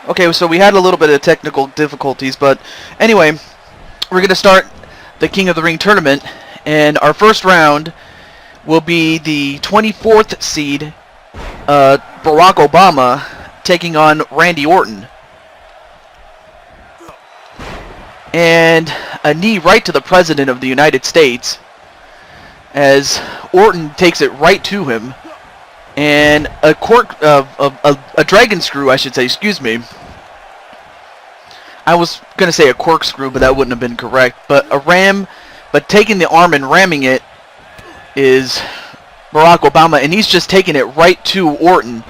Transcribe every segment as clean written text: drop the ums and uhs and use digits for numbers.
Okay, so we had a little bit of technical difficulties, but anyway, we're going to start the King of the Ring tournament, and our first round will be the 24th seed, Barack Obama, taking on Randy Orton. And a knee right to the President of the United States, as Orton takes it right to him. And a dragon screw, I should say, excuse me. I was going to say a corkscrew, but that wouldn't have been correct. But a ram, but taking the arm and ramming it is Barack Obama, and he's just taking it right to Orton.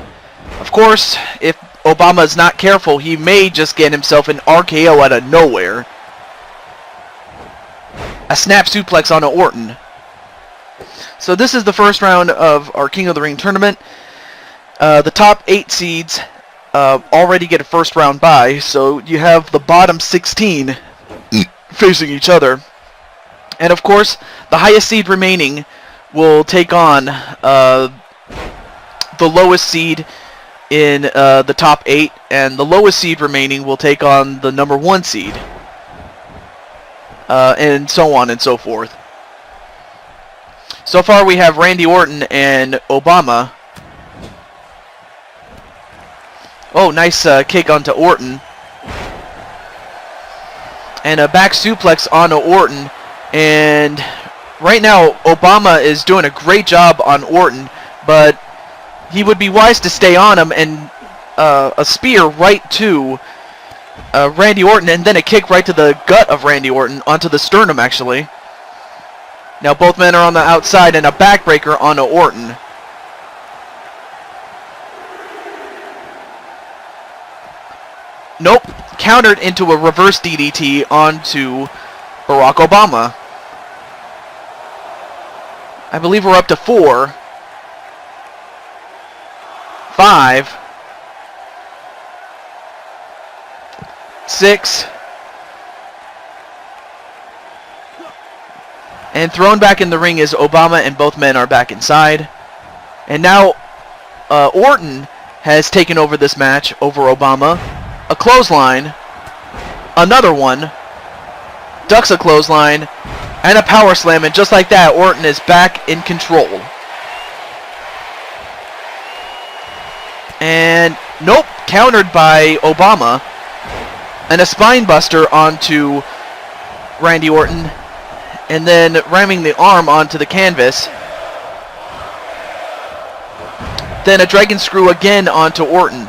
Of course, if Obama is not careful, he may just get himself an RKO out of nowhere. A snap suplex on Orton. So this is the first round of our King of the Ring tournament. The top 8 seeds already get a first round bye, so you have the bottom 16 facing each other. And of course, the highest seed remaining will take on the lowest seed in the top 8, and the lowest seed remaining will take on the number 1 seed. And so on and so forth. So far we have Randy Orton and Obama. Oh, nice kick onto Orton. And a back suplex onto Orton. And right now Obama is doing a great job on Orton, but he would be wise to stay on him, and a spear right to Randy Orton, and then a kick right to the gut of Randy Orton, onto the sternum actually. Now both men are on the outside, and a backbreaker onto Orton. Nope, countered into a reverse DDT onto Barack Obama. I believe we're up to 4. 5. 6. And thrown back in the ring is Obama, and both men are back inside. And now Orton has taken over this match over Obama. A clothesline. Another one. Ducks a clothesline. And a power slam, and just like that, Orton is back in control. And nope, countered by Obama. And a spine buster onto Randy Orton. And then ramming the arm onto the canvas. Then a dragon screw again onto Orton.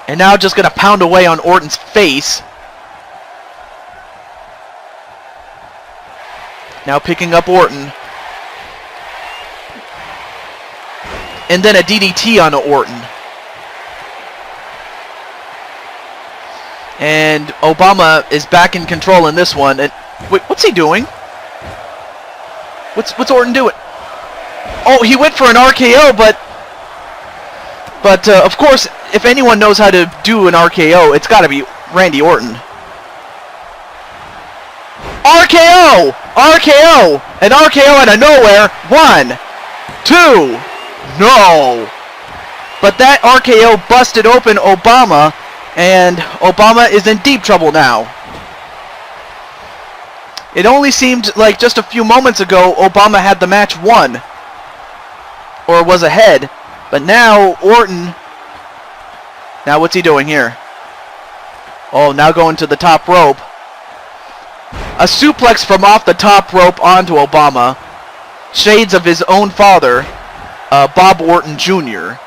And now just going to pound away on Orton's face. Now picking up Orton. And then a DDT onto Orton. And Obama is back in control in this one. And wait, what's he doing? What's Orton doing? Oh, he went for an RKO, but of course, if anyone knows how to do an RKO, it's got to be Randy Orton. RKO! RKO! An RKO out of nowhere. 1, 2, no! But that RKO busted open Obama, and Obama is in deep trouble now. It only seemed like just a few moments ago Obama had the match won. Or was ahead. But now Orton... Now what's he doing here? Oh, now going to the top rope. A suplex from off the top rope onto Obama. Shades of his own father, Bob Orton Jr.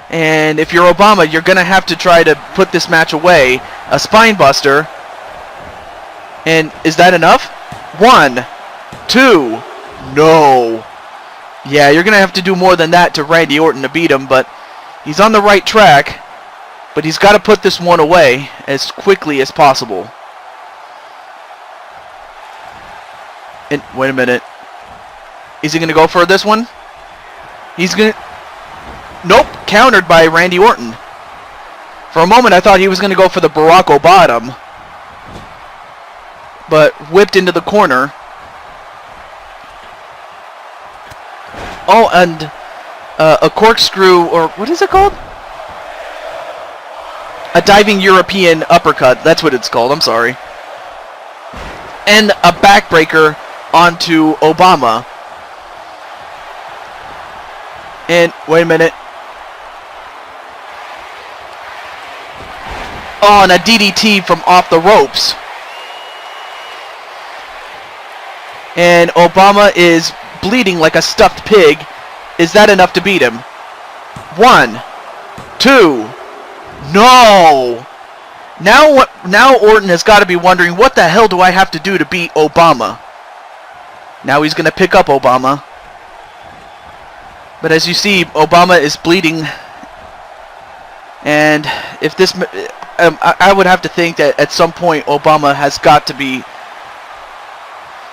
And if you're Obama, you're going to have to try to put this match away. A spine buster. And is that enough? 1, 2, no. Yeah, you're going to have to do more than that to Randy Orton to beat him, but he's on the right track. But he's got to put this one away as quickly as possible. And wait a minute. Is he going to go for this one? He's going to... Nope, countered by Randy Orton. For a moment I thought he was going to go for the Barack Obama. But whipped into the corner. Oh, and a corkscrew, or what is it called? A diving European uppercut. That's what it's called. I'm sorry. And a backbreaker onto Obama. And wait a minute. Oh, and a DDT from off the ropes. And Obama is bleeding like a stuffed pig. Is that enough to beat him? 1, 2. No! Now Orton has got to be wondering, what the hell do I have to do to beat Obama? Now he's going to pick up Obama. But as you see, Obama is bleeding. And if this... I would have to think that at some point Obama has got to be...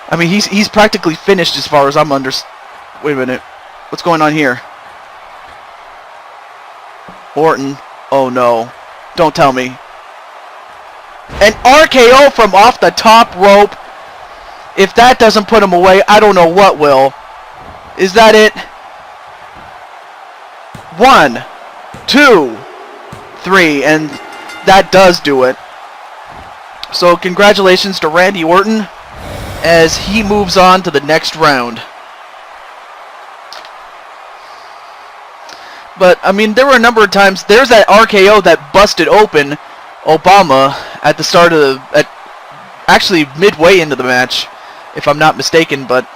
I mean, he's practically finished as far as I'm Wait a minute. What's going on here? Orton. Oh no. Don't tell me. An RKO from off the top rope. If that doesn't put him away, I don't know what will. Is that it? 1, 2, 3, and that does do it. So congratulations to Randy Orton as he moves on to the next round. But, I mean, there were a number of times. There's that RKO that busted open Obama at the start of actually midway into the match, if I'm not mistaken. But,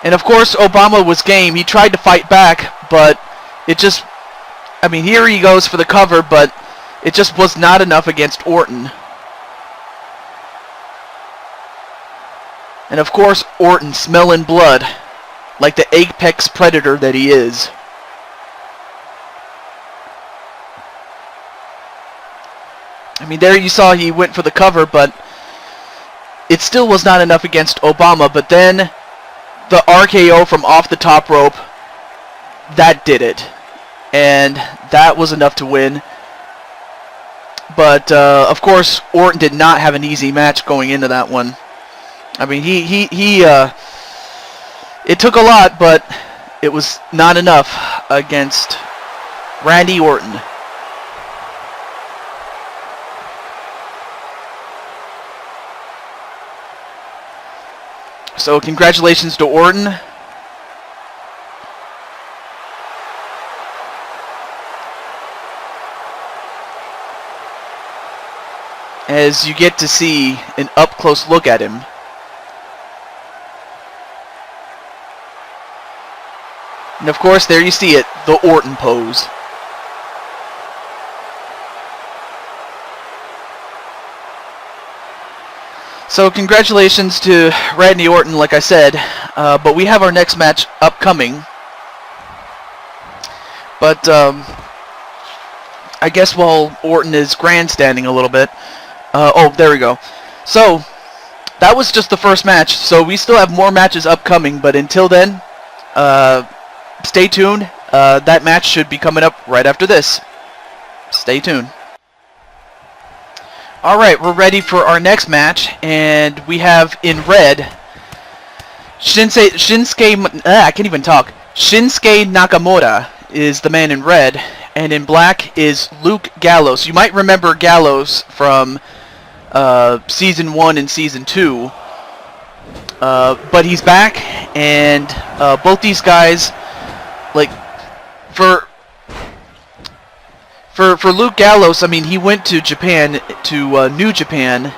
and of course, Obama was game. He tried to fight back, but it just, I mean, here he goes for the cover, but it just was not enough against Orton. And of course, Orton smelling blood, like the apex predator that he is. I mean, there you saw he went for the cover, but it still was not enough against Obama. But then the RKO from off the top rope, that did it. And that was enough to win. But, of course, Orton did not have an easy match going into that one. I mean, it took a lot, but it was not enough against Randy Orton. So, congratulations to Orton. As you get to see an up-close look at him. And of course, there you see it, the Orton pose. So congratulations to Randy Orton, like I said, but we have our next match upcoming. But I guess while Orton is grandstanding a little bit, oh, there we go. So that was just the first match, so we still have more matches upcoming, but until then, stay tuned. That match should be coming up right after this. Stay tuned. Alright, we're ready for our next match, and we have in red Shinsuke Nakamura is the man in red, and in black is Luke Gallows. You might remember Gallows from Season 1 and Season 2, but he's back, and both these guys, like, for Luke Gallows, I mean, he went to Japan, to New Japan,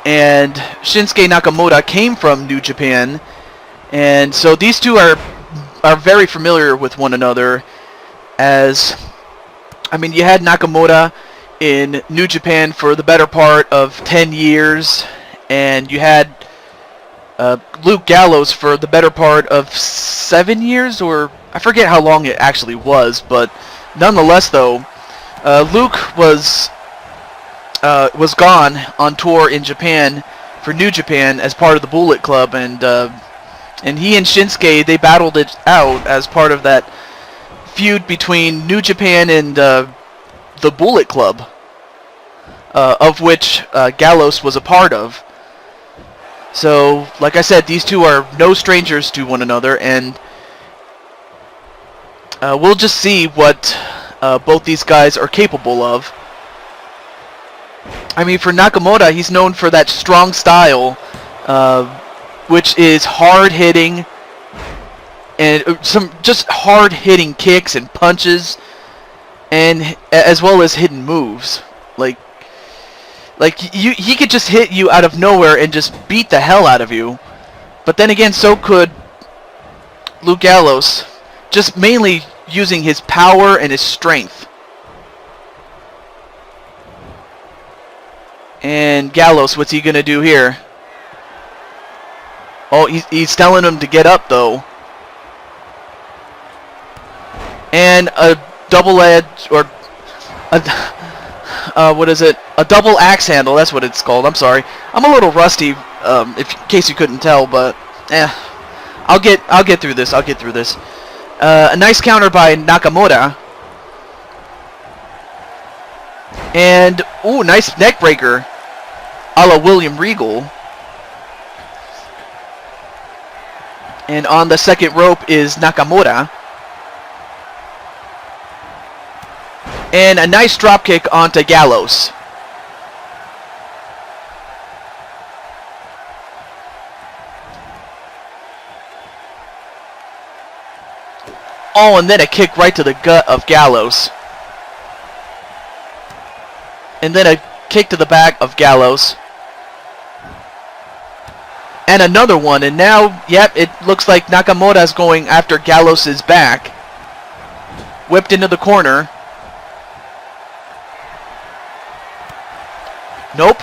and Shinsuke Nakamura came from New Japan, and so these two are very familiar with one another, as, I mean, you had Nakamura in New Japan for the better part of 10 years, and you had Luke Gallows for the better part of 7 years, or I forget how long it actually was, but nonetheless, though, Luke was gone on tour in Japan for New Japan as part of the Bullet Club, and he and Shinsuke, they battled it out as part of that feud between New Japan and the Bullet Club, of which Gallows was a part of. So, like I said, these two are no strangers to one another, and we'll just see what both these guys are capable of. I mean, for Nakamura, he's known for that strong style, which is hard-hitting, and some just hard-hitting kicks and punches, and as well as hidden moves. He could just hit you out of nowhere and just beat the hell out of you. But then again, so could Luke Gallows, just mainly using his power and his strength. And Gallows, what's he gonna do here? Oh, he's telling him to get up, though. And a double-edged, or what is it? A double axe handle. That's what it's called. I'm sorry. I'm a little rusty, in case you couldn't tell, but I'll get through this. I'll get through this. A nice counter by Nakamura. And ooh, nice neck breaker, a la William Regal. And on the second rope is Nakamura. And a nice drop kick onto Gallows. Oh, and then a kick right to the gut of Gallows. And then a kick to the back of Gallows. And another one, and now, yep, it looks like Nakamura's going after Gallows' back. Whipped into the corner. Nope.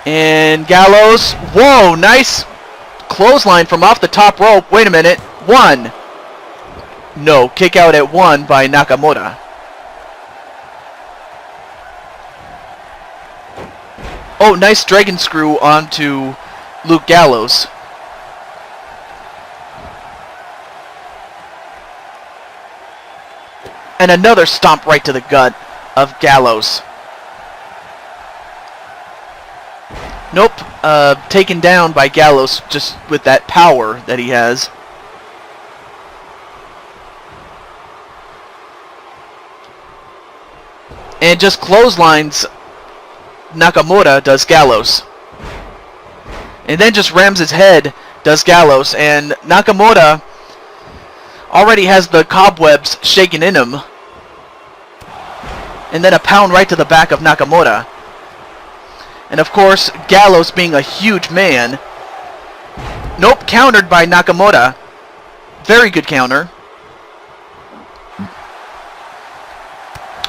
And Gallows, whoa, nice clothesline from off the top rope. Wait a minute, 1. No, kick out at 1 by Nakamura. Oh, nice dragon screw onto Luke Gallows. And another stomp right to the gut of Gallows. Nope, taken down by Gallows just with that power that he has. And just clotheslines Nakamura does Gallows. And then just rams his head does Gallows. And Nakamura already has the cobwebs shaking in him. And then a pound right to the back of Nakamura. And of course, Gallows being a huge man. Nope, countered by Nakamura. Very good counter.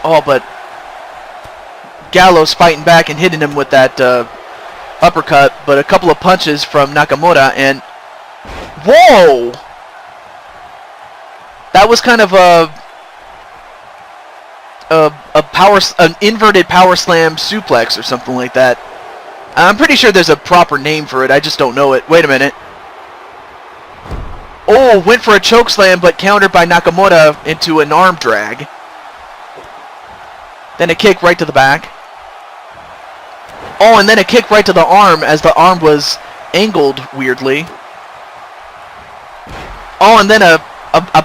Oh, but Gallows fighting back and hitting him with that uppercut, but a couple of punches from Nakamura, and whoa! That was kind of an inverted power slam suplex or something like that. I'm pretty sure there's a proper name for it. I just don't know it. Wait a minute. Oh, went for a choke slam, but countered by Nakamura into an arm drag. Then a kick right to the back. Oh, and then a kick right to the arm as the arm was angled weirdly. Oh, and then a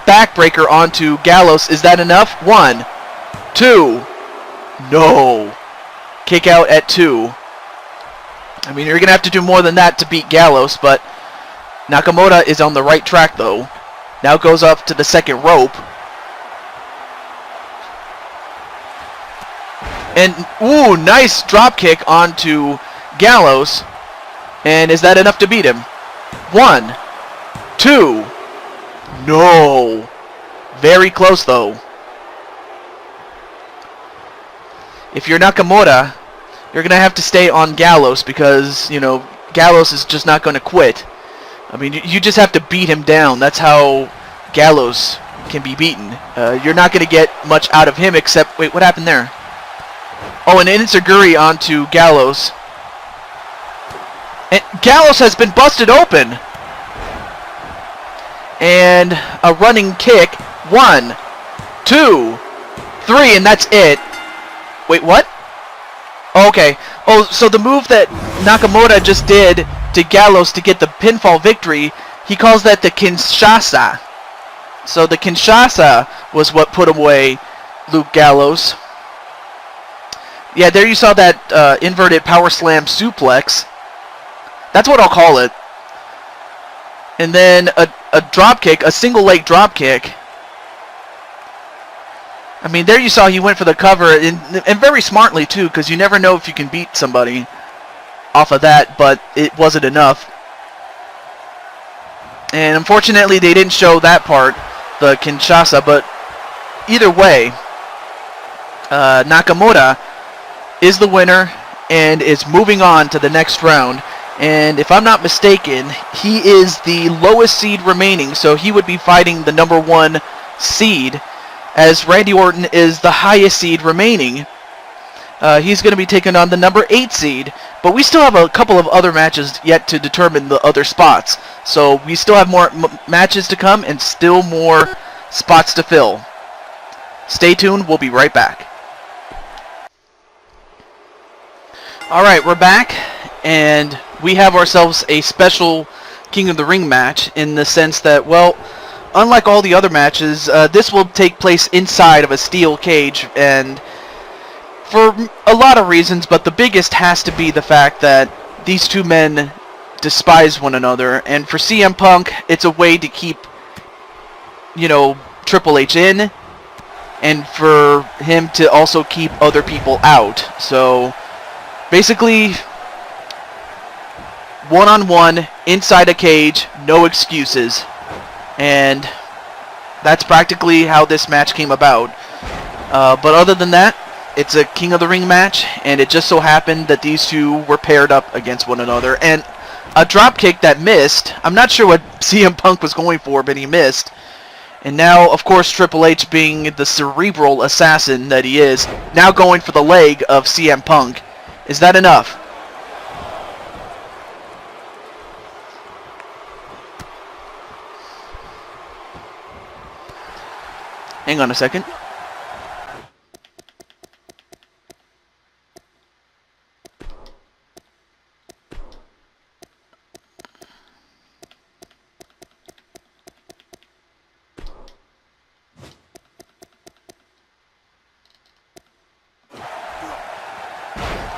backbreaker onto Gallows. Is that enough? 1, 2. No. Kick out at 2. I mean, you're going to have to do more than that to beat Gallows, but Nakamura is on the right track, though. Now goes up to the second rope. And, ooh, nice drop kick onto Gallows. And is that enough to beat him? 1, 2. No. Very close, though. If you're Nakamura, you're going to have to stay on Gallows because, you know, Gallows is just not going to quit. I mean, you just have to beat him down. That's how Gallows can be beaten. You're not going to get much out of him except... Wait, what happened there? Oh, an enziguri onto Gallows. And Gallows has been busted open. And a running kick. 1, 2, 3, and that's it. Wait, what? Oh, okay. Oh, so the move that Nakamura just did to Gallows to get the pinfall victory. He calls that the Kinshasa. So the Kinshasa was what put away Luke Gallows. Yeah, there you saw that inverted power slam suplex. That's what I'll call it. And then a drop kick, a single leg drop kick. I mean, there you saw he went for the cover, and very smartly too, because you never know if you can beat somebody off of that, but it wasn't enough. And unfortunately, they didn't show that part, the Kinshasa, but either way, Nakamura is the winner and is moving on to the next round. And if I'm not mistaken, he is the lowest seed remaining, so he would be fighting the number 1 seed, as Randy Orton is the highest seed remaining. He's going to be taking on the number 8 seed, but we still have a couple of other matches yet to determine the other spots. So we still have more matches to come and still more spots to fill. Stay tuned, we'll be right back. Alright, we're back, and we have ourselves a special King of the Ring match in the sense that, well, unlike all the other matches, this will take place inside of a steel cage, and for a lot of reasons, but the biggest has to be the fact that these two men despise one another, and for CM Punk, it's a way to keep, you know, Triple H in, and for him to also keep other people out. So basically, one-on-one, inside a cage, no excuses. And that's practically how this match came about. But other than that, it's a King of the Ring match, and it just so happened that these two were paired up against one another. And a dropkick that missed, I'm not sure what CM Punk was going for, but he missed. And now, of course, Triple H, being the cerebral assassin that he is, now going for the leg of CM Punk. Is that enough? Hang on a second.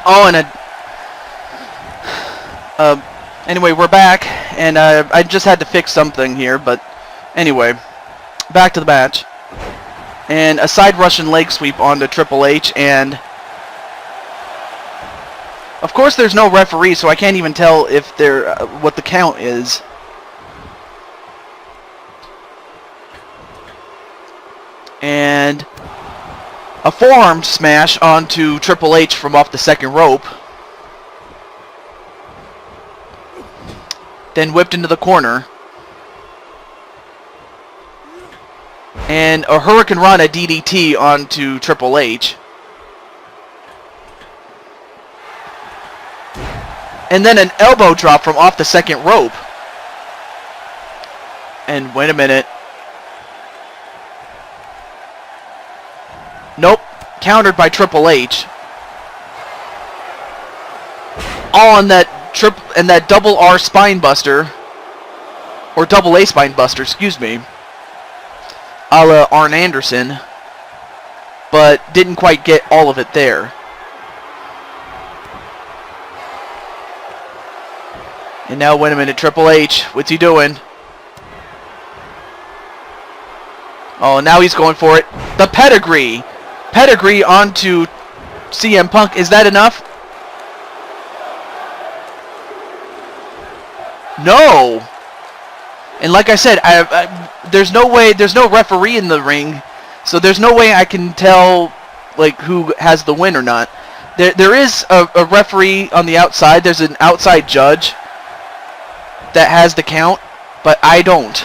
Oh, and anyway, we're back, and I just had to fix something here, but anyway, back to the match. And a side Russian leg sweep onto Triple H, and of course there's no referee, so I can't even tell if they're what the count is. And a forearm smash onto Triple H from off the second rope. Then whipped into the corner. And a Hurricane Rana DDT onto Triple H. And then an elbow drop from off the second rope. And wait a minute. Nope. Countered by Triple H. All on that double R spine buster. Or double A spine buster, excuse me. A la Arn Anderson. But didn't quite get all of it there. And now, wait a minute, Triple H, what's he doing? Oh, now he's going for it. The pedigree. Pedigree onto CM Punk. Is that enough? No. And like I said, there's no way, there's no referee in the ring, so there's no way I can tell like who has the win or not. There is a referee on the outside. There's an outside judge that has the count, but I don't.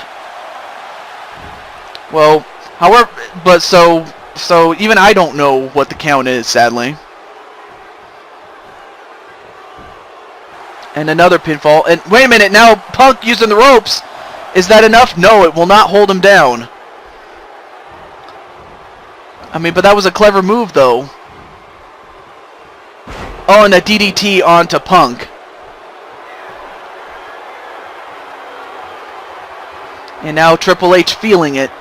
Well, however, but so even I don't know what the count is, sadly. And another pinfall. And wait a minute, now Punk using the ropes. Is that enough? No, it will not hold him down. I mean, but that was a clever move, though. Oh, and a DDT onto Punk. And now Triple H feeling it.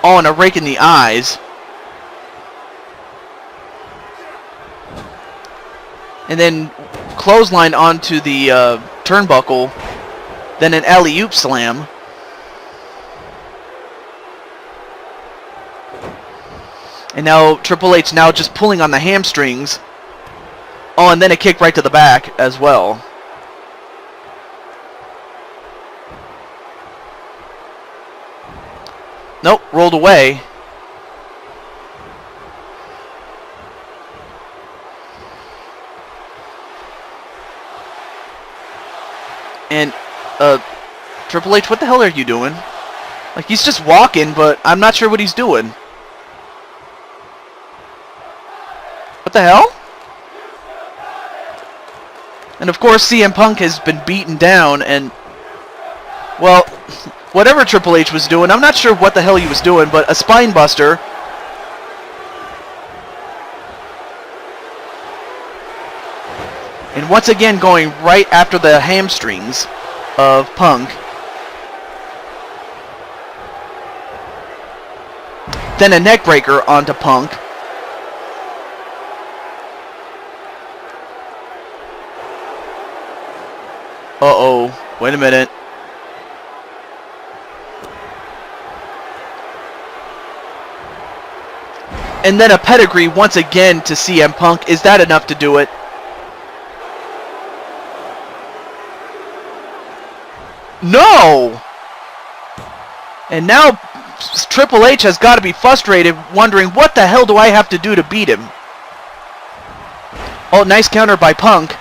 Oh, and a rake in the eyes. And then clothesline onto the turnbuckle. Then an alley-oop slam. And now Triple H now just pulling on the hamstrings. Oh, and then a kick right to the back as well. Nope, rolled away. And, Triple H, what the hell are you doing? Like, he's just walking, but I'm not sure what he's doing. What the hell? And of course, CM Punk has been beaten down, and, well, whatever Triple H was doing, I'm not sure what the hell he was doing, but a spine buster. And once again going right after the hamstrings of Punk. Then a neck breaker onto Punk. Uh-oh. Wait a minute. And then a pedigree once again to CM Punk. Is that enough to do it? No! And now Triple H has got to be frustrated, wondering what the hell do I have to do to beat him? Oh, nice counter by Punk.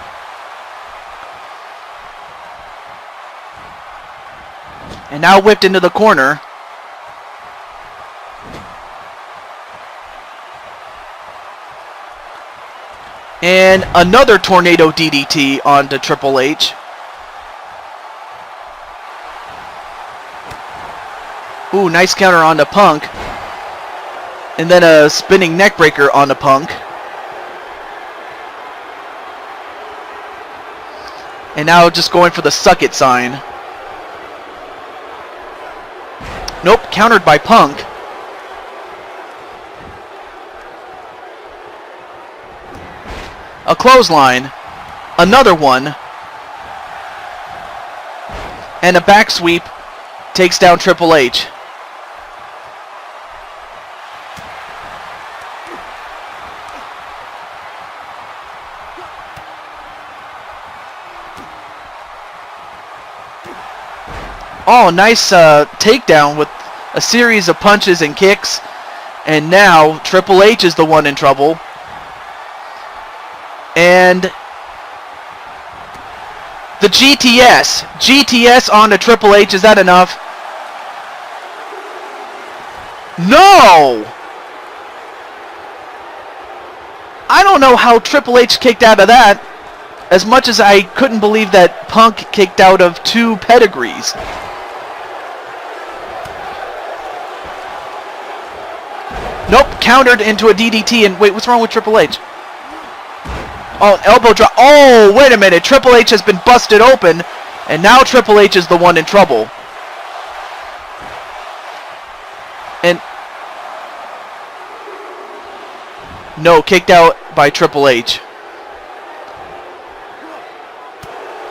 And now whipped into the corner. And another tornado DDT onto Triple H. Ooh, nice counter onto Punk. And then a spinning neckbreaker onto Punk. And now just going for the suck it sign. Nope, countered by Punk. A clothesline. Another one. And a back sweep takes down Triple H. Oh, nice takedown with a series of punches and kicks. And now Triple H is the one in trouble. And the GTS. GTS onto Triple H. Is that enough? No! I don't know how Triple H kicked out of that. As much as I couldn't believe that Punk kicked out of 2 pedigrees. Nope, countered into a DDT, and wait, what's wrong with Triple H? Oh, elbow drop. Oh, wait a minute. Triple H has been busted open, and now Triple H is the one in trouble. And no, kicked out by Triple H.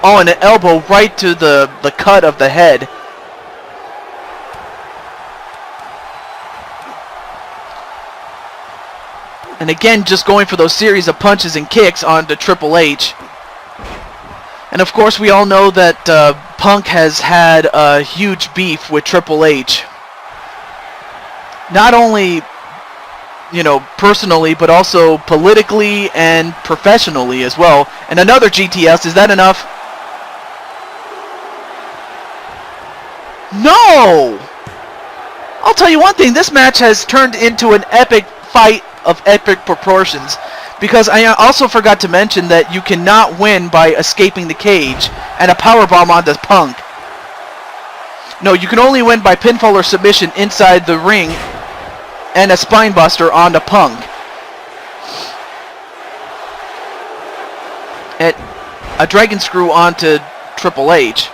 Oh, and an elbow right to the cut of the head. And again, just going for those series of punches and kicks onto Triple H. And of course, we all know that Punk has had a huge beef with Triple H. Not only, you know, personally, but also politically and professionally as well. And another GTS, is that enough? No! I'll tell you one thing, this match has turned into an epic fight of epic proportions, because I also forgot to mention that you cannot win by escaping the cage and a powerbomb onto Punk. No, you can only win by pinfall or submission inside the ring and a spinebuster onto Punk. And a dragon screw onto Triple H.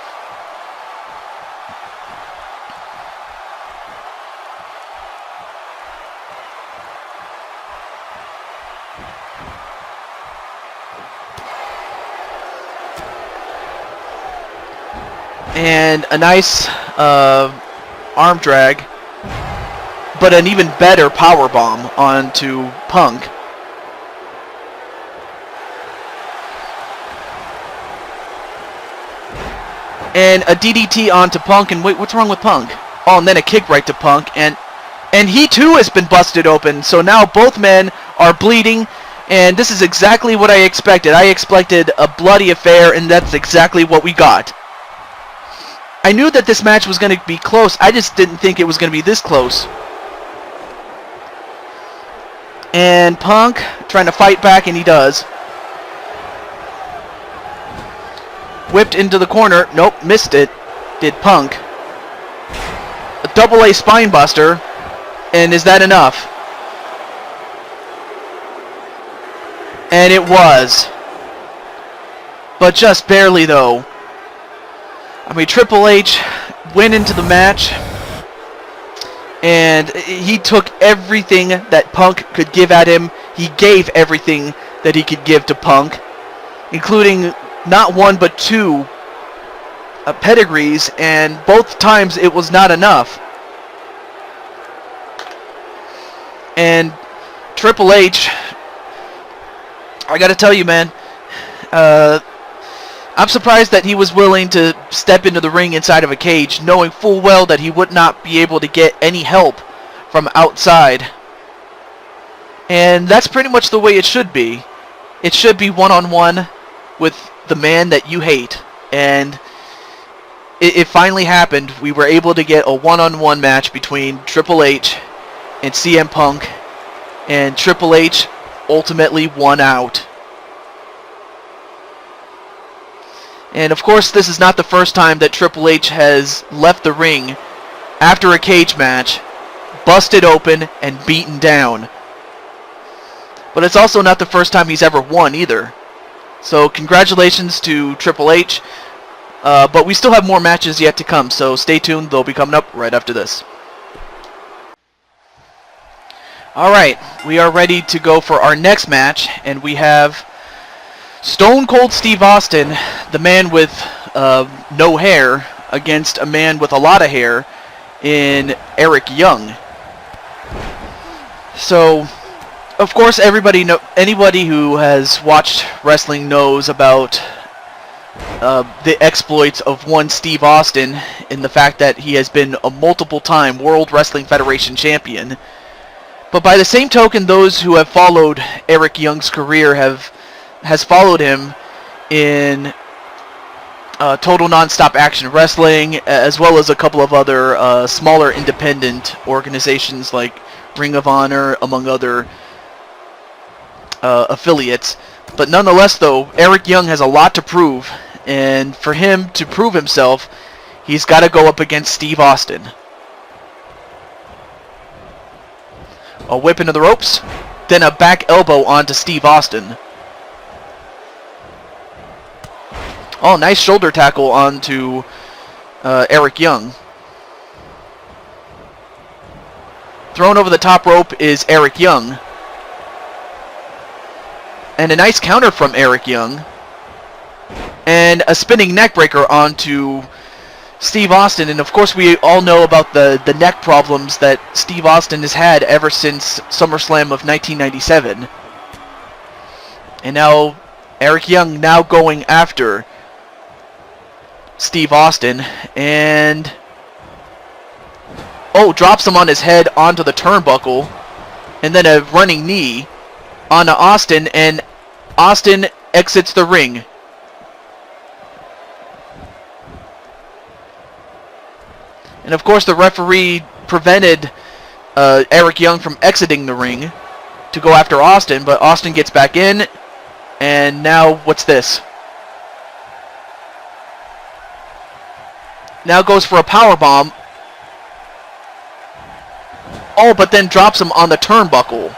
And a nice arm drag, but an even better power bomb onto Punk. And a DDT onto Punk, and wait, what's wrong with Punk? Oh, and then a kick right to Punk, and he too has been busted open, so now both men are bleeding, and this is exactly what I expected. I expected a bloody affair, and that's exactly what we got. I knew that this match was going to be close, I just didn't think it was going to be this close. And Punk trying to fight back, and he does. Whipped into the corner. Nope, missed it. Did Punk. A double A spine buster. And is that enough? And it was. But just barely, though. I mean, Triple H went into the match, and he took everything that Punk could give at him. He gave everything that he could give to Punk, including not one but two pedigrees, and both times it was not enough. And Triple H, I gotta tell you, man, I'm surprised that he was willing to step into the ring inside of a cage, knowing full well that he would not be able to get any help from outside. And that's pretty much the way it should be. It should be one-on-one with the man that you hate. And it finally happened. We were able to get a one-on-one match between Triple H and CM Punk. And Triple H ultimately won out. And of course, this is not the first time that Triple H has left the ring after a cage match, busted open, and beaten down. But it's also not the first time he's ever won either. So congratulations to Triple H. But we still have more matches yet to come, so stay tuned. They'll be coming up right after this. Alright, we are ready to go for our next match, and we have Stone Cold Steve Austin, the man with no hair, against a man with a lot of hair in Eric Young. So, of course, anybody who has watched wrestling knows about the exploits of one Steve Austin in the fact that he has been a multiple-time World Wrestling Federation champion. But by the same token, those who have followed Eric Young's career has followed him in Total Nonstop Action Wrestling, as well as a couple of other smaller independent organizations like Ring of Honor, among other affiliates. But nonetheless, though, Eric Young has a lot to prove, and for him to prove himself, he's got to go up against Steve Austin. A whip into the ropes, then a back elbow onto Steve Austin. Oh, nice shoulder tackle onto Eric Young. Thrown over the top rope is Eric Young. And a nice counter from Eric Young. And a spinning neckbreaker onto Steve Austin. And of course we all know about the neck problems that Steve Austin has had ever since SummerSlam of 1997. And now Eric Young now going after Steve Austin, and drops him on his head onto the turnbuckle, and then a running knee onto Austin, and Austin exits the ring. And of course the referee prevented Eric Young from exiting the ring to go after Austin, but Austin gets back in, and now what's this? Now goes for a powerbomb. Oh, but then drops him on the turnbuckle.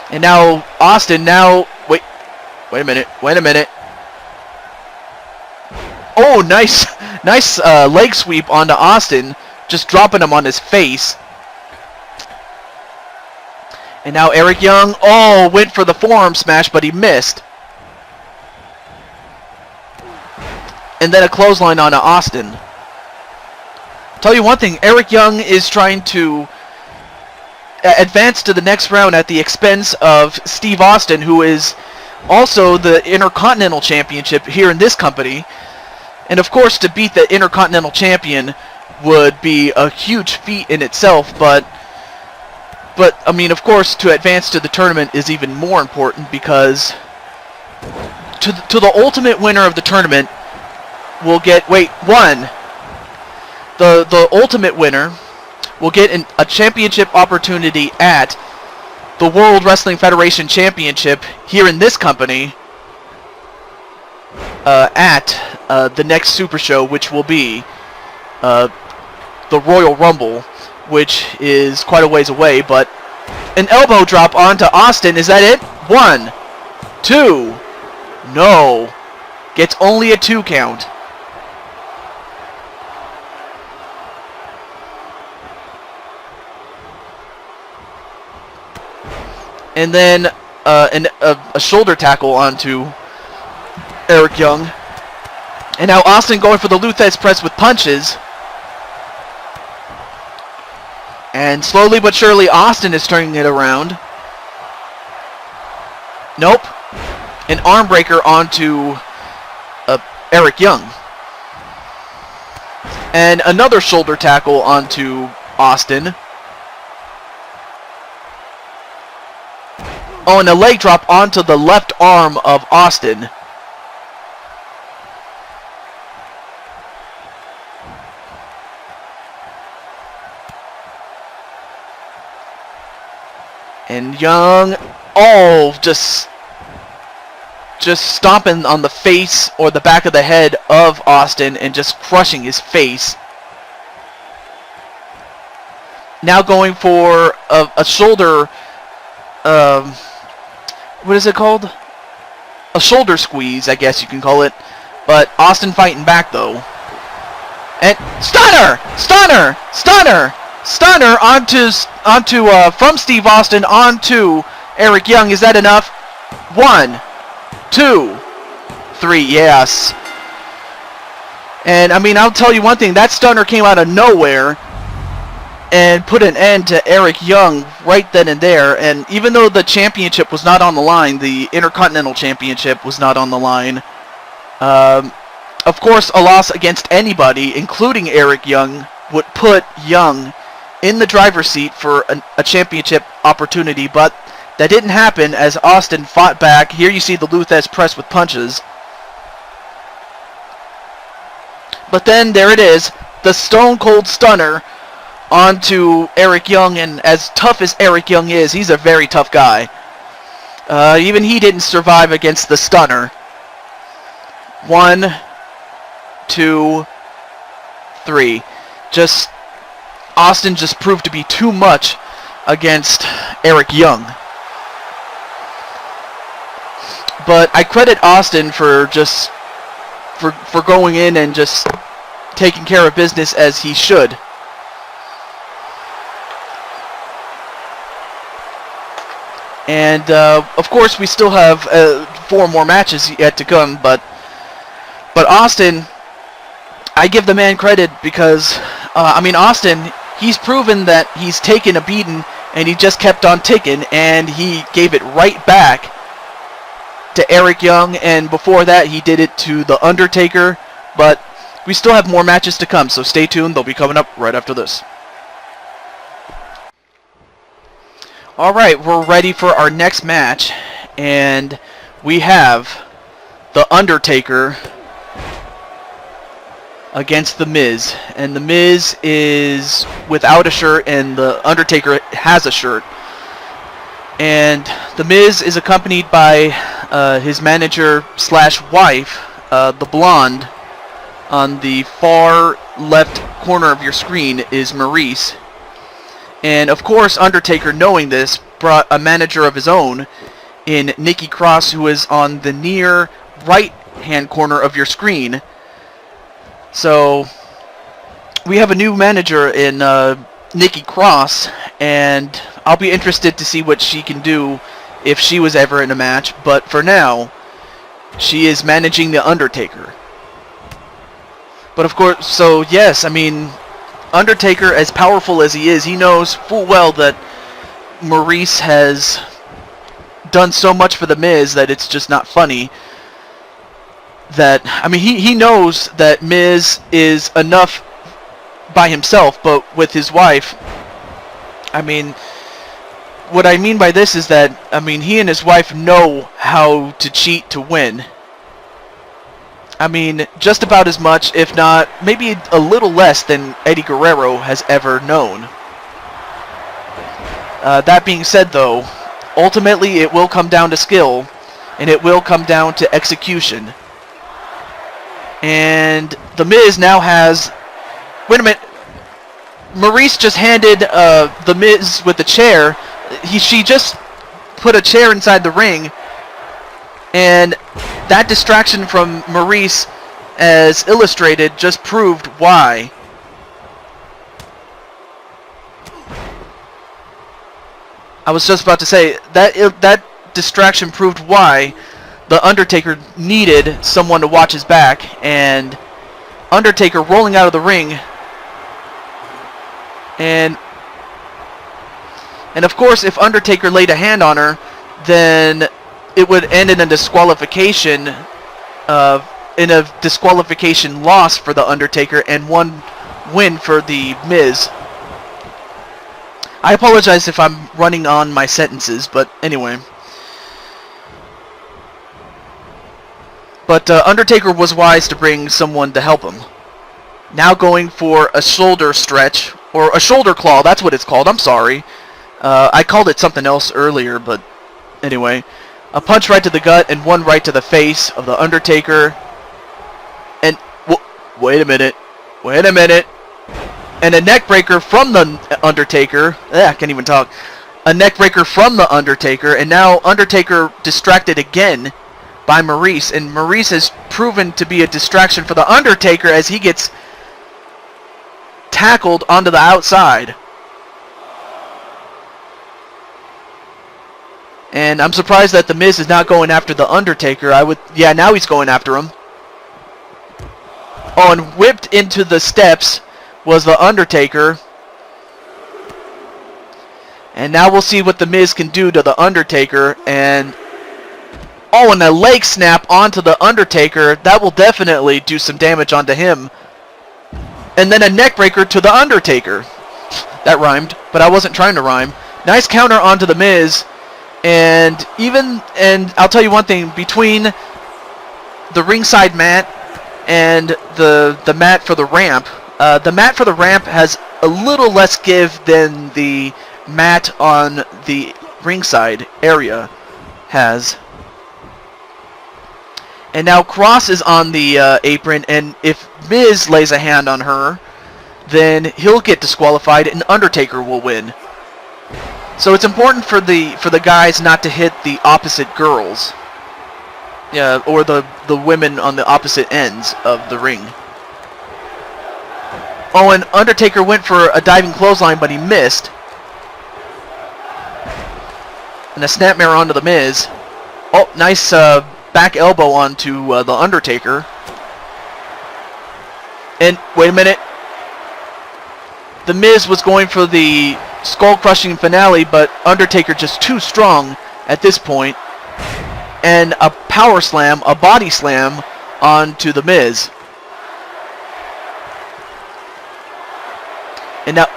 And now Austin wait a minute. Oh, nice leg sweep onto Austin, just dropping him on his face. And now Eric Young, went for the forearm smash, but he missed. and then a clothesline on Austin. Tell you one thing, Eric Young is trying to advance to the next round at the expense of Steve Austin, who is also the Intercontinental Championship here in this company. And of course, to beat the Intercontinental Champion would be a huge feat in itself, but I mean, of course, to advance to the tournament is even more important, because to the ultimate winner of the tournament will get, the ultimate winner will get a championship opportunity at the World Wrestling Federation Championship here in this company at the next Super Show, which will be the Royal Rumble, which is quite a ways away. But an elbow drop onto Austin. Is that it? 1, 2. No. Gets only a 2 count. And then a shoulder tackle onto Eric Young. And now Austin going for the Lou Thesz press with punches. And slowly but surely Austin is turning it around. Nope. An arm breaker onto Eric Young. And another shoulder tackle onto Austin. Oh, and a leg drop onto the left arm of Austin. And Young, just stomping on the face or the back of the head of Austin and just crushing his face. Now going for a shoulder, what is it called? A shoulder squeeze, I guess you can call it. But Austin fighting back, though. And stunner! Stunner! Stunner! Stunner onto from Steve Austin onto Eric Young. Is that enough? 1, 2, 3. Yes. And I mean, I'll tell you one thing. That stunner came out of nowhere and put an end to Eric Young right then and there. And even though the championship was not on the line, the Intercontinental Championship was not on the line. Of course, a loss against anybody, including Eric Young, would put Young in the driver's seat for a championship opportunity, but that didn't happen as Austin fought back. Here you see the Lou Thesz press with punches. But then there it is, the Stone Cold Stunner onto Eric Young, and as tough as Eric Young is, he's a very tough guy. Even he didn't survive against the Stunner. 1, 2, 3. Austin just proved to be too much against Eric Young. But I credit Austin for for going in and just taking care of business as he should. And of course we still have 4 more matches yet to come, but Austin, I give the man credit because I mean, Austin, he's proven that he's taken a beating and he just kept on ticking, and he gave it right back to Eric Young, and before that he did it to the Undertaker. But we still have more matches to come, so stay tuned. They'll be coming up right after this. Alright, we're ready for our next match, and we have the Undertaker against The Miz. And The Miz is without a shirt, and the Undertaker has a shirt. And The Miz is accompanied by his manager slash wife, the blonde. On the far left corner of your screen is Maurice. And of course, Undertaker, knowing this, brought a manager of his own in Nikki Cross, who is on the near right-hand corner of your screen. So we have a new manager in Nikki Cross, and I'll be interested to see what she can do if she was ever in a match. But for now, she is managing the Undertaker. But of course, so yes, I mean, Undertaker, as powerful as he is, he knows full well that Maurice has done so much for The Miz that it's just not funny. That, I mean, he knows that Miz is enough by himself, but with his wife, I mean, what I mean by this is that, I mean, he and his wife know how to cheat to win. I mean, just about as much, if not, maybe a little less than Eddie Guerrero has ever known. That being said, though, ultimately it will come down to skill, and it will come down to execution. And The Miz now has... Wait a minute. Maurice just handed The Miz with the chair. She just put a chair inside the ring. And that distraction from Maurice, as illustrated, just proved why. I was just about to say, that distraction proved why The Undertaker needed someone to watch his back, and Undertaker rolling out of the ring, and of course, if Undertaker laid a hand on her, then it would end in a disqualification, loss for The Undertaker, and one win for The Miz. I apologize if I'm running on my sentences, but anyway. But Undertaker was wise to bring someone to help him. Now going for a shoulder stretch, or a shoulder claw, that's what it's called, I'm sorry. I called it something else earlier, but anyway. A punch right to the gut and one right to the face of The Undertaker. And, wait a minute. And a neck breaker from The Undertaker. I can't even talk. A neck breaker from The Undertaker, and now Undertaker distracted again by Maurice, and Maurice has proven to be a distraction for The Undertaker as he gets tackled onto the outside. And I'm surprised that The Miz is not going after The Undertaker. Yeah, now he's going after him. Oh, and whipped into the steps was The Undertaker. And now we'll see what The Miz can do to The Undertaker, and oh, and a leg snap onto The Undertaker. That will definitely do some damage onto him. And then a neck breaker to The Undertaker. That rhymed, but I wasn't trying to rhyme. Nice counter onto The Miz. And I'll tell you one thing, between the ringside mat and the mat for the ramp has a little less give than the mat on the ringside area has. And now Cross is on the apron, and if Miz lays a hand on her, then he'll get disqualified and Undertaker will win. So it's important for the guys not to hit the opposite girls. Yeah, or the women on the opposite ends of the ring. Oh, and Undertaker went for a diving clothesline, but he missed. And a snapmare onto The Miz. Oh, nice back elbow onto The Undertaker. And, wait a minute. The Miz was going for the skull-crushing finale, but Undertaker just too strong at this point. And a power slam, a body slam onto The Miz. And now,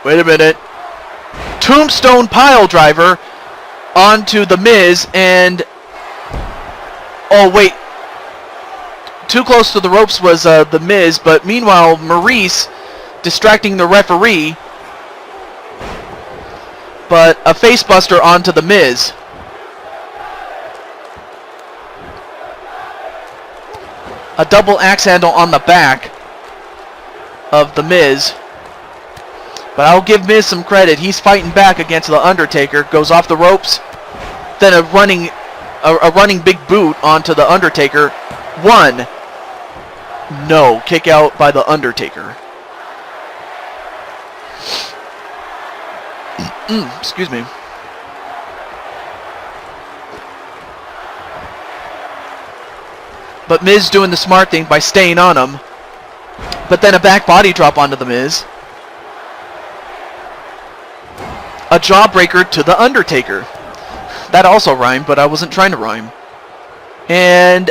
wait a minute. Tombstone pile driver onto The Miz, and oh wait, too close to the ropes was The Miz, but meanwhile Maurice distracting the referee, but a facebuster onto The Miz. A double axe handle on the back of The Miz. But I'll give Miz some credit. He's fighting back against The Undertaker. Goes off the ropes. Then a running big boot onto The Undertaker. One. No. Kick out by The Undertaker. Excuse me. But Miz doing the smart thing by staying on him. But then a back body drop onto The Miz. A jawbreaker to The Undertaker. That also rhymed, but I wasn't trying to rhyme. And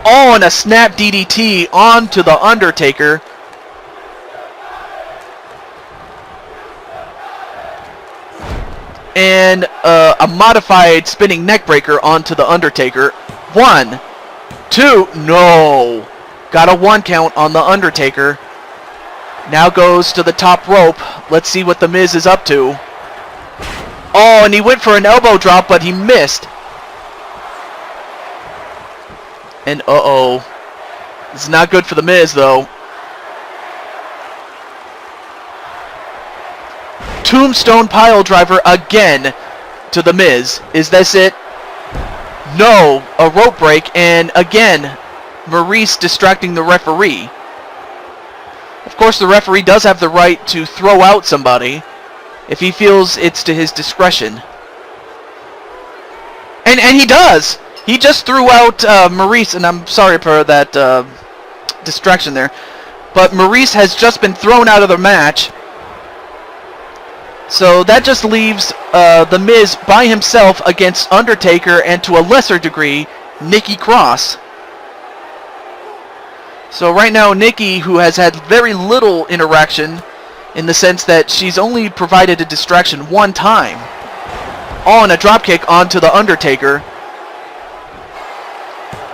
and a snap DDT onto The Undertaker. And a modified spinning neckbreaker onto The Undertaker. 1, 2, no. Got a 1 count on The Undertaker. Now goes to the top rope. Let's see what The Miz is up to. Oh, and he went for an elbow drop, but he missed. And uh-oh. This is not good for The Miz, though. Tombstone pile driver again to The Miz. Is this it? No. A rope break, and again, Maurice distracting the referee. Of course, the referee does have the right to throw out somebody if he feels it's to his discretion. And he does! He just threw out Maurice, and I'm sorry for that distraction there. But Maurice has just been thrown out of the match. So that just leaves The Miz by himself against Undertaker and, to a lesser degree, Nikki Cross. So right now, Nikki, who has had very little interaction in the sense that she's only provided a distraction 1 time. Oh, and a dropkick onto The Undertaker.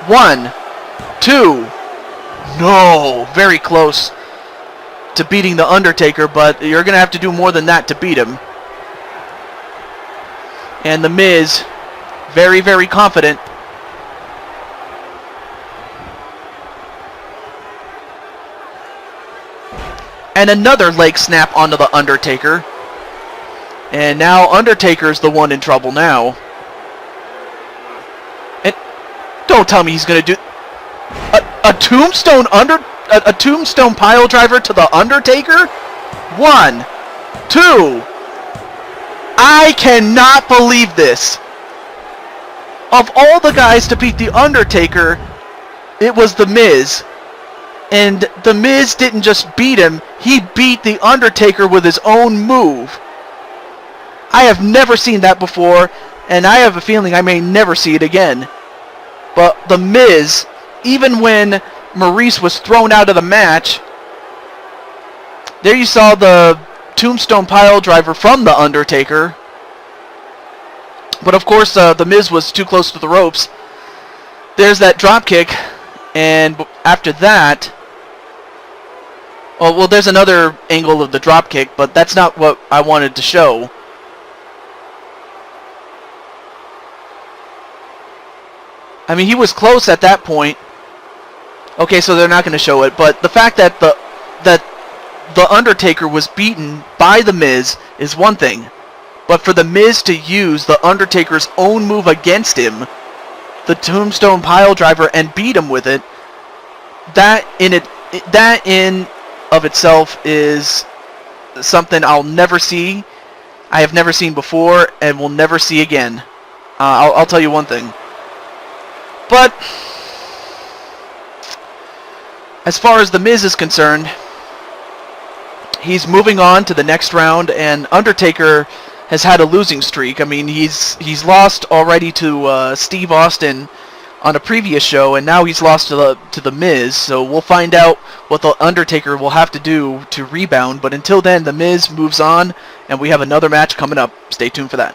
1, 2, no, very close to beating The Undertaker, but you're going to have to do more than that to beat him. And The Miz, very, very confident. And another leg snap onto The Undertaker. And now Undertaker's the one in trouble now. And don't tell me he's going to do a tombstone a tombstone pile driver to The Undertaker? 1, 2. I cannot believe this. Of all the guys to beat The Undertaker, it was The Miz. And The Miz didn't just beat him, he beat The Undertaker with his own move. I have never seen that before, and I have a feeling I may never see it again. But The Miz, even when Maurice was thrown out of the match, there you saw the tombstone pile driver from The Undertaker. But of course, The Miz was too close to the ropes. There's that dropkick, and after that... well, there's another angle of the dropkick, but that's not what I wanted to show. I mean, he was close at that point. Okay, so they're not going to show it, but the fact that the Undertaker was beaten by The Miz is one thing. But for The Miz to use The Undertaker's own move against him, the tombstone pile driver, and beat him with it, that in of itself is something I'll never see. I have never seen before and will never see again. I'll tell you one thing. But as far as The Miz is concerned, he's moving on to the next round, and Undertaker has had a losing streak. I mean, he's lost already to Steve Austin on a previous show, and now he's lost to the Miz. So we'll find out what the Undertaker will have to do to rebound. But until then, The Miz moves on, and we have another match coming up. Stay tuned for that.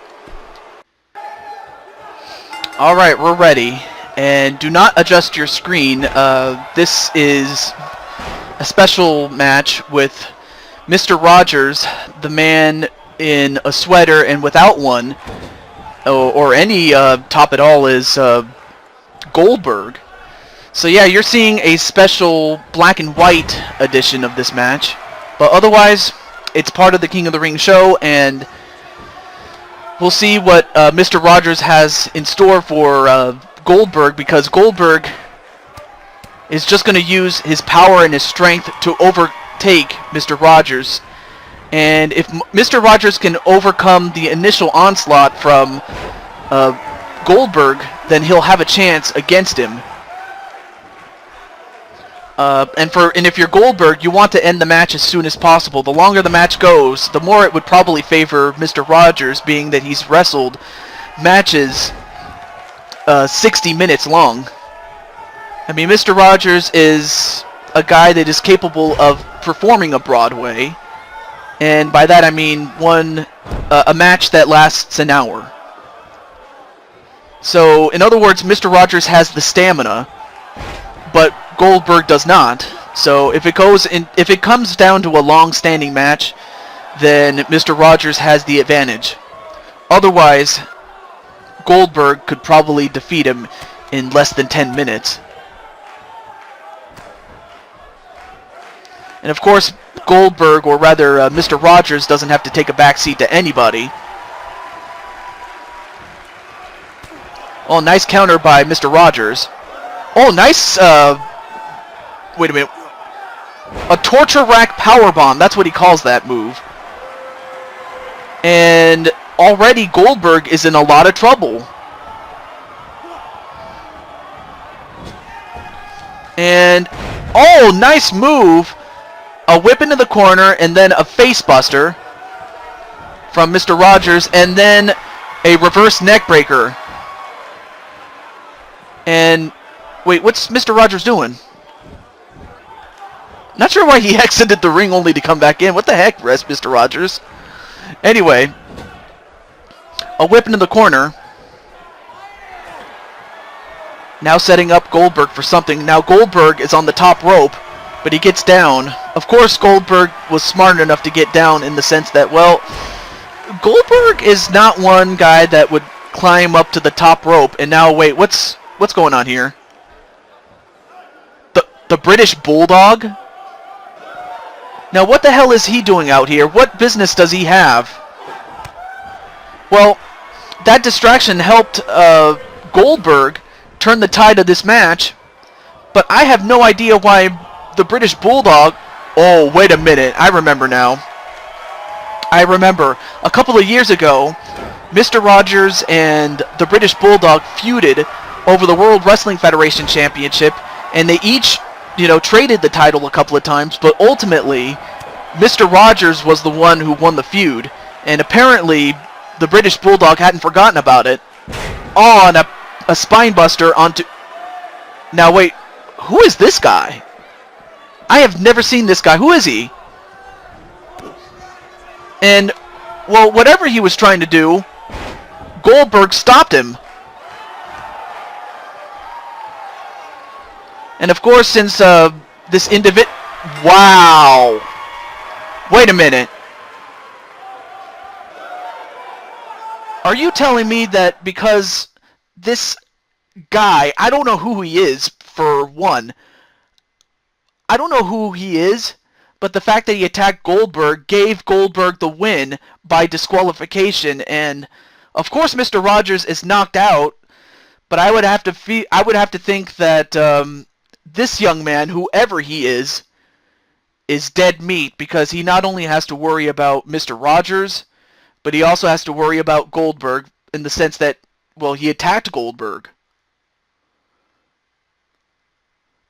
All right, we're ready. And do not adjust your screen. This is a special match with Mr. Rogers, the man in a sweater and without one, or any top at all, is Goldberg. So yeah, you're seeing a special black and white edition of this match. But otherwise, it's part of the King of the Ring show, and we'll see what Mr. Rogers has in store for Goldberg, because Goldberg is just going to use his power and his strength to overtake Mr. Rogers. And if Mr. Rogers can overcome the initial onslaught from Goldberg, then he'll have a chance against him. And if you're Goldberg, you want to end the match as soon as possible. The longer the match goes, the more it would probably favor Mr. Rogers, being that he's wrestled matches 60 minutes long. I mean, Mr. Rogers is a guy that is capable of performing a Broadway, and by that I mean a match that lasts an hour. So, in other words, Mr. Rogers has the stamina, but Goldberg does not. So if it comes down to a long-standing match, then Mr. Rogers has the advantage. Otherwise, Goldberg could probably defeat him in less than 10 minutes. And of course, Goldberg, or rather Mr. Rogers, doesn't have to take a backseat to anybody. Oh, nice counter by Mr. Rogers. Oh, nice, wait a minute. A torture rack powerbomb. That's what he calls that move. And already Goldberg is in a lot of trouble. And, oh, nice move. A whip into the corner, and then a face buster from Mr. Rogers, and then a reverse neck breaker. And, wait, what's Mr. Rogers doing? Not sure why he exited the ring only to come back in. What the heck, Mr. Rogers? Anyway, a whip into the corner. Now setting up Goldberg for something. Now Goldberg is on the top rope, but he gets down. Of course, Goldberg was smart enough to get down in the sense that, well, Goldberg is not one guy that would climb up to the top rope. And now, wait, what's going on here? The British Bulldog? Now, what the hell is he doing out here? What business does he have? Well, that distraction helped Goldberg turn the tide of this match, but I have no idea why the British Bulldog... Oh, wait a minute. I remember now. I remember. A couple of years ago, Mr. Rogers and the British Bulldog feuded over the World Wrestling Federation Championship, and they each, traded the title a couple of times, but ultimately, Mr. Rogers was the one who won the feud, and apparently, the British Bulldog hadn't forgotten about it. Oh, and a spine buster onto... Now, wait, who is this guy? I have never seen this guy. Who is he? And, well, whatever he was trying to do, Goldberg stopped him. And of course, since this individual... Wow! Wait a minute. Are you telling me that because this guy... I don't know who he is, for one. I don't know who he is, but the fact that he attacked Goldberg gave Goldberg the win by disqualification. And, of course, Mr. Rogers is knocked out, but I would have to think that... this young man, whoever he is dead meat, because he not only has to worry about Mr. Rogers, but he also has to worry about Goldberg in the sense that, well, he attacked Goldberg.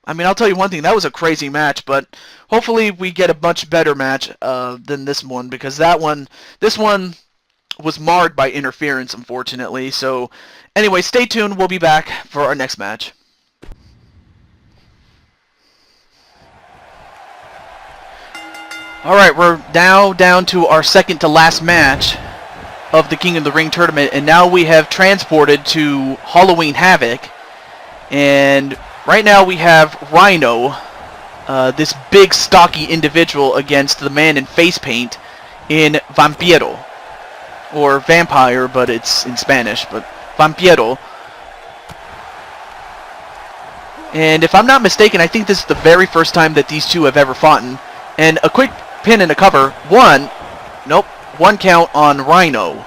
I mean, I'll tell you one thing, that was a crazy match, but hopefully we get a much better match than this one, because this one was marred by interference, unfortunately. So, anyway, stay tuned. We'll be back for our next match. Alright, we're now down to our second to last match of the King of the Ring tournament, and now we have transported to Halloween Havoc, and right now we have Rhyno, this big stocky individual, against the man in face paint in Vampiro, or Vampire, but it's in Spanish, but Vampiro. And if I'm not mistaken, I think this is the very first time that these two have ever fought. And a quick pin and a cover. One count on Rhyno.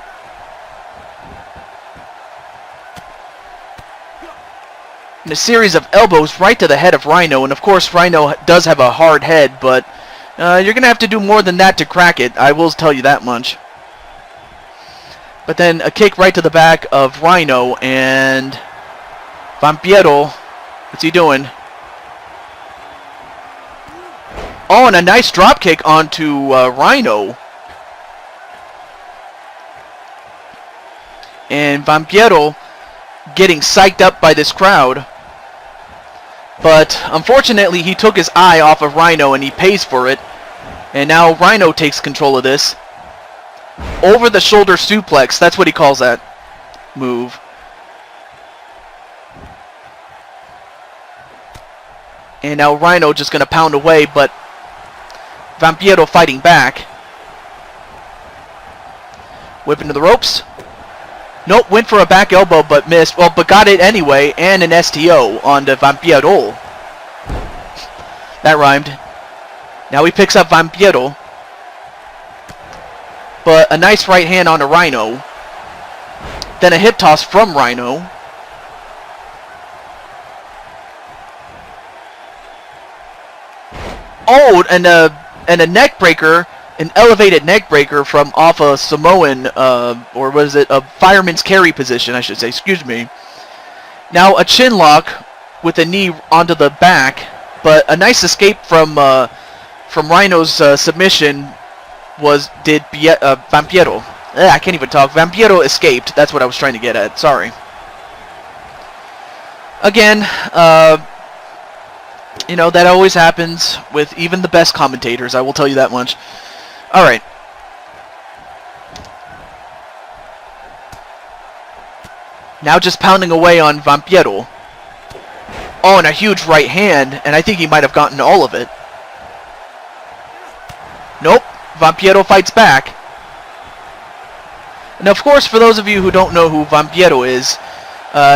And a series of elbows right to the head of Rhyno. And of course, Rhyno does have a hard head, but you're going to have to do more than that to crack it. I will tell you that much. But then a kick right to the back of Rhyno, and Vampiro, what's he doing? Oh, and a nice drop kick onto Rhyno. And Vampiro getting psyched up by this crowd. But unfortunately, he took his eye off of Rhyno and he pays for it. And now Rhyno takes control of this. Over the shoulder suplex, that's what he calls that move. And now Rhyno just going to pound away, but Vampiro fighting back. Whip into the ropes. Nope, went for a back elbow but missed. Well, but got it anyway, and an STO onto Vampiro. That rhymed. Now he picks up Vampiro. But a nice right hand onto Rhyno. Then a hip toss from Rhyno. Oh, and a neck breaker. An elevated neck breaker from off a Samoan, or was it a fireman's carry position, I should say, excuse me. Now a chin lock with a knee onto the back, but a nice escape from Rhino's submission did Vampiro. I can't even talk. Vampiro escaped, that's what I was trying to get at, sorry. Again, you know, that always happens with even the best commentators, I will tell you that much. Alright. Now just pounding away on Vampiro. Oh, and a huge right hand, and I think he might have gotten all of it. Nope. Vampiro fights back. And of course, for those of you who don't know who Vampiro is,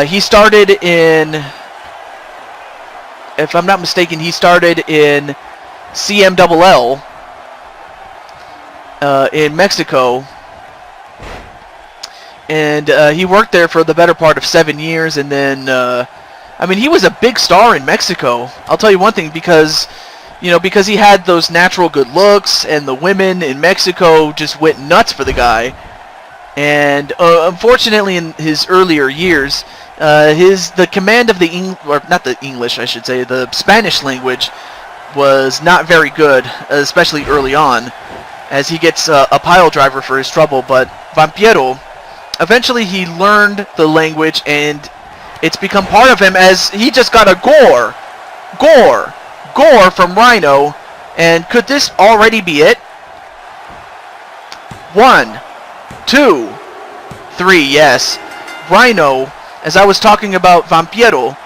he started in... If I'm not mistaken, he started in CMLL. In Mexico, and he worked there for the better part of 7 years, and then I mean, he was a big star in Mexico. I'll tell you one thing, because because he had those natural good looks, and the women in Mexico just went nuts for the guy. And unfortunately, in his earlier years, the command of the Spanish language was not very good, especially early on, as he gets a pile driver for his trouble. But Vampiro, eventually he learned the language, and it's become part of him, as he just got a gore from Rhyno. And could this already be it? 1, 2, 3, yes. Rhyno, as I was talking about Vampiro,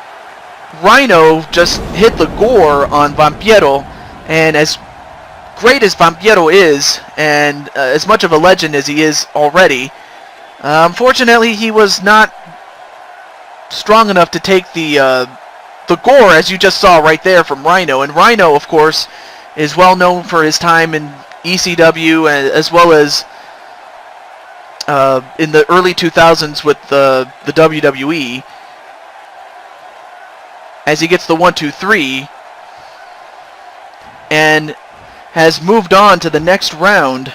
Rhyno just hit the gore on Vampiro, and as great as Vampiro is, and as much of a legend as he is already, unfortunately he was not strong enough to take the gore, as you just saw right there from Rhyno. And Rhyno, of course, is well known for his time in ECW, as well as in the early 2000s with the WWE, as he gets the 1, 2, 3, and has moved on to the next round.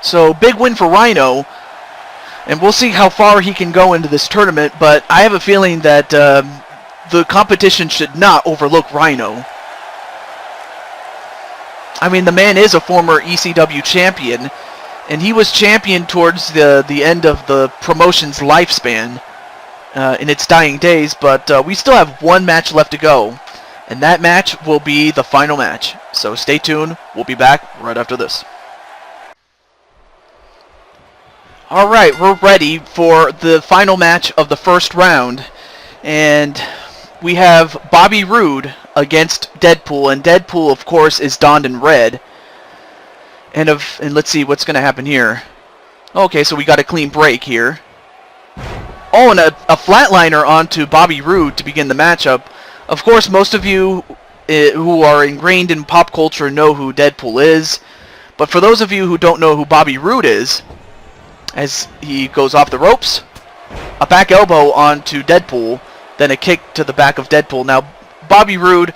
So big win for Rhyno, and we'll see how far he can go into this tournament, but I have a feeling that the competition should not overlook Rhyno. I mean, the man is a former ECW champion, and he was champion towards the end of the promotion's lifespan in its dying days, but we still have one match left to go, and that match will be the final match. So stay tuned, we'll be back right after this. Alright, we're ready for the final match of the first round, and we have Bobby Roode against Deadpool, and Deadpool, of course, is donned in red. And let's see what's going to happen here. Okay, so we got a clean break here. Oh, and a flatliner onto Bobby Roode to begin the matchup. Of course, most of you who are ingrained in pop culture know who Deadpool is. But for those of you who don't know who Bobby Roode is, as he goes off the ropes, a back elbow onto Deadpool, then a kick to the back of Deadpool. Now, Bobby Roode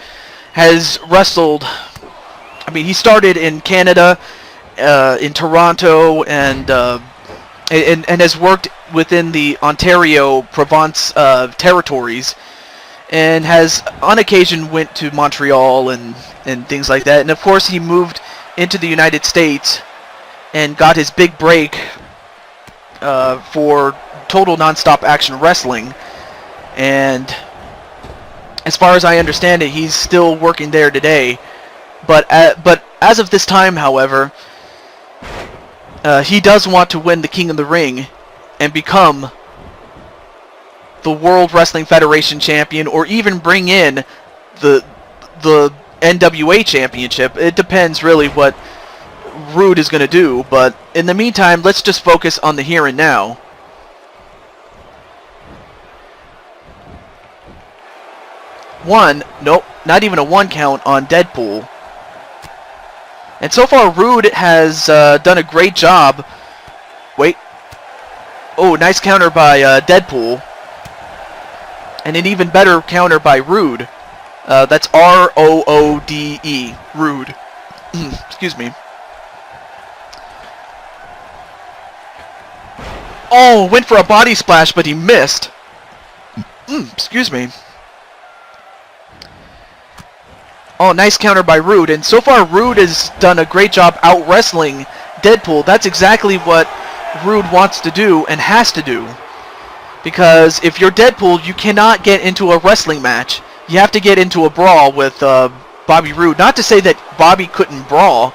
has wrestled, I mean, he started in Canada, in Toronto, and has worked within the Ontario Provence territories. and has on occasion went to Montreal and things like that. And of course he moved into the United States and got his big break for Total Nonstop Action Wrestling. And as far as I understand it, he's still working there today. But as of this time, however, he does want to win the King of the Ring and become the World Wrestling Federation champion, or even bring in the NWA championship. It depends really what Roode is going to do, but in the meantime, let's just focus on the here and now. Nope, not even a 1 count on Deadpool. And so far, Roode has done a great job. Wait. Oh, nice counter by Deadpool. And an even better counter by Roode. That's R-O-O-D-E. Roode. Excuse me. Oh, went for a body splash, but he missed. Excuse me. Oh, nice counter by Roode. And so far, Roode has done a great job out-wrestling Deadpool. That's exactly what Roode wants to do and has to do. Because if you're Deadpool, you cannot get into a wrestling match. You have to get into a brawl with Bobby Roode. Not to say that Bobby couldn't brawl,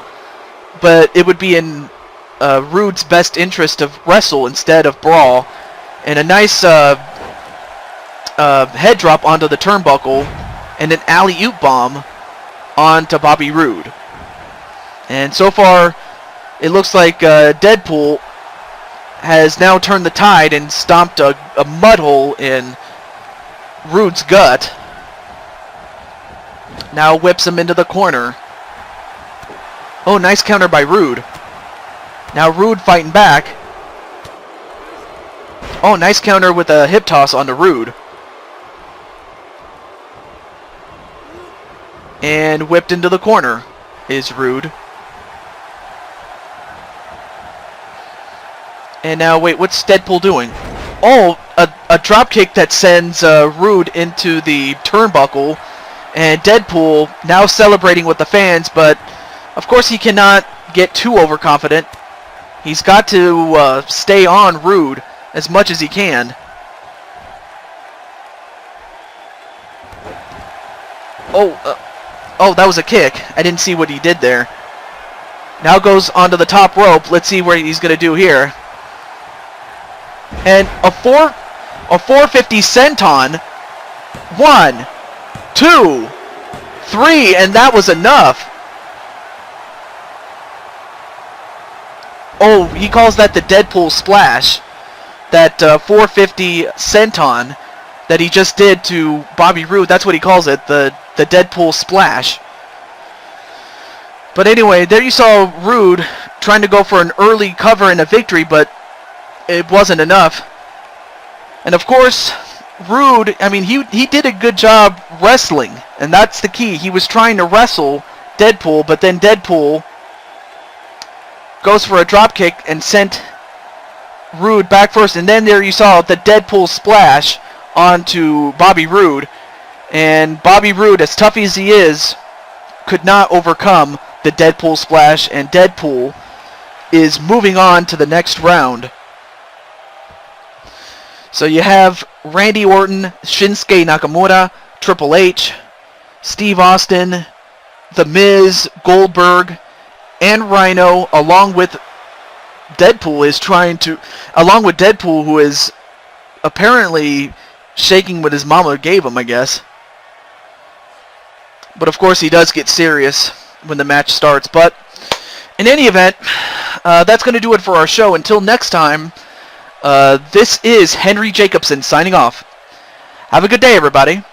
but it would be in Roode's best interest to wrestle instead of brawl. And a nice head drop onto the turnbuckle and an alley-oop bomb onto Bobby Roode. And so far, it looks like Deadpool has now turned the tide and stomped a mud hole in Roode's gut. Now whips him into the corner. Oh, nice counter by Roode. Now Roode fighting back. Oh, nice counter with a hip toss onto Roode. And whipped into the corner is Roode. And now, wait, what's Deadpool doing? Oh, a drop kick that sends Roode into the turnbuckle. And Deadpool now celebrating with the fans, but of course he cannot get too overconfident. He's got to stay on Roode as much as he can. Oh, that was a kick. I didn't see what he did there. Now goes onto the top rope. Let's see what he's going to do here. And a 450 senton. 1, 2, 3, and that was enough. Oh, he calls that the Deadpool splash. That 450 senton that he just did to Bobby Roode. That's what he calls it, the Deadpool splash. But anyway, there you saw Roode trying to go for an early cover and a victory, but it wasn't enough. And of course, Roode, I mean, he did a good job wrestling, and that's the key. He was trying to wrestle Deadpool, but then Deadpool goes for a dropkick and sent Roode back first. And then there you saw the Deadpool splash onto Bobby Roode. And Bobby Roode, as tough as he is, could not overcome the Deadpool splash, and Deadpool is moving on to the next round. So you have Randy Orton, Shinsuke Nakamura, Triple H, Steve Austin, The Miz, Goldberg, and Rhyno, along with Deadpool, who is apparently shaking what his mama gave him, I guess. But of course he does get serious when the match starts. But in any event, that's going to do it for our show. Until next time, this is Henry Jacobson signing off. Have a good day, everybody.